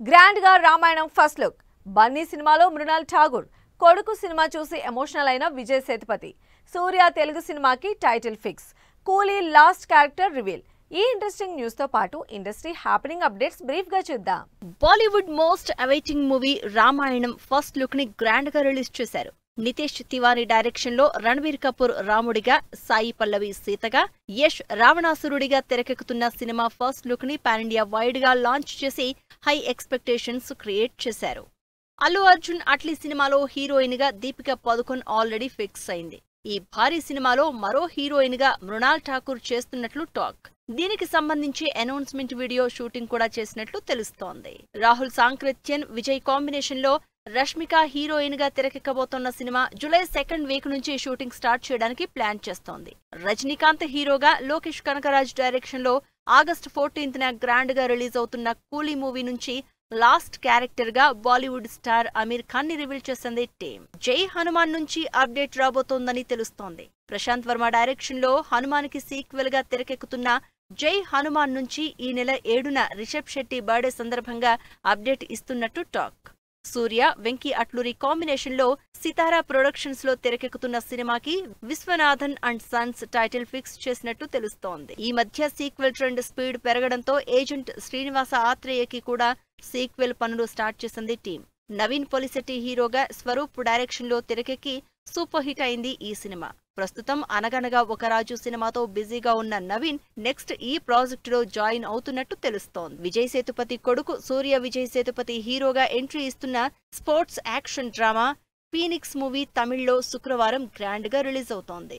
Grand గా Ramayanam first look. Bunny సినిమాలో మృణాల్ ఠాగూర్, కొడుకు సినిమా చూసి ఎమోషనల్ అయిన విజయ్ సేతుపతి. సూర్య తెలుగు సినిమాకి టైటిల్ ఫిక్స్. కూలీ లాస్ట్ క్యారెక్టర్ రివీల్. ఈ ఇంట్రెస్టింగ్ న్యూస్ తో పాటు ఇండస్ట్రీ హ్యాపెనింగ్ అప్డేట్స్ బ్రీఫ్ గా చూద్దాం. Bollywood most awaiting movie Ramayanam first look ని గ్రాండ్ గా రిలీజ్ చేశారు. నితేష్ తివారీ డైరెక్షన్ లో రణబీర్ కపూర్ రాముడిగా, సాయి పల్లవి సీతగా, యష్ రావణాసురుడిగా తెరకెక్కుతున్న సినిమా ఫస్ట్ లుక్ ని పాన్ ఇండియా వైడ్ గా లాంచ్ చేసి హై ఎక్స్పెక్టేషన్స్ క్రియేట్ చేశారు. అల్లు అర్జున్ అట్లీ సినిమాలో హీరోయిన్ గా దీపికా పదుకొన్ ఆల్రెడీ ఫిక్స్ అయింది. ఈ భారీ సినిమాలో మరో హీరోయిన్ గా మృణాల్ ఠాకూర్ చేస్తున్నట్లు టాక్. దీనికి సంబంధించి అనౌన్స్మెంట్ వీడియో షూటింగ్ కూడా చేసినట్లు తెలుస్తోంది. రాహుల్ సాంక్రిత్యన్, విజయ్ కాంబినేషన్ లో రష్మిక హీరోయిన్ గా తెరకెక్కబోతోన్న సినిమా జూలై 2nd వీక్ నుంచి షూటింగ్ స్టార్ట్ చేయడానికి ప్లాన్ చేస్తోంది. రజనీకాంత్ హీరోగా, లోకేష్ కనకరాజ్ డైరెక్షన్ లో ఆగస్టు 14న గ్రాండ్ గా రిలీజ్ అవుతున్న కూలీ మూవీ నుంచి లాస్ట్ క్యారెక్టర్ గా బాలీవుడ్ స్టార్ అమీర్ ఖాన్ ని రివీల్ చేసింది టీమ్. జై హనుమాన్ నుంచి అప్డేట్ రాబోతోందని తెలుస్తోంది. ప్రశాంత్ వర్మ డైరెక్షన్ లో హనుమాన్ కి సీక్వెల్ గా తెరకెక్కుతున్న జై హనుమాన్ నుంచి ఈ నెల 7న రిషబ్ శెట్టి బర్త్డే సందర్భంగా అప్డేట్ ఇస్తున్నట్టు టాక్. సూర్య, వెంకీ అట్లూరి కాంబినేషన్ లో సితారా ప్రొడక్షన్స్ లో తెరకెక్కుతున్న సినిమాకి Viswanathan and Sons title fix చేసినట్టు తెలుస్తోంది. ఈ మధ్య సీక్వెల్ ట్రెండ్ స్పీడ్ పెరగడంతో ఏజెంట్ శ్రీనివాస ఆత్రేయకి కూడా సీక్వెల్ పనులు స్టార్ట్ చేసింది టీం. నవీన్ పొలిశెట్టి హీరోగా, స్వరూప్ డైరెక్షన్ లో తెరకెక్కి సూపర్ హిట్ అయింది ఈ సినిమా. ప్రస్తుతం అనగనగా ఒక రాజు సినిమాతో బిజీగా ఉన్న నవీన్ నెక్స్ట్ ఈ ప్రాజెక్టులో జాయిన్ అవుతున్నట్టు తెలుస్తోంది. విజయ్ సేతుపతి కొడుకు సూర్య విజయ్ సేతుపతి హీరోగా ఎంట్రీ ఇస్తున్న sports action drama Phoenix movie తమిళ్లో శుక్రవారం గ్రాండ్ గా రిలీజ్ అవుతోంది.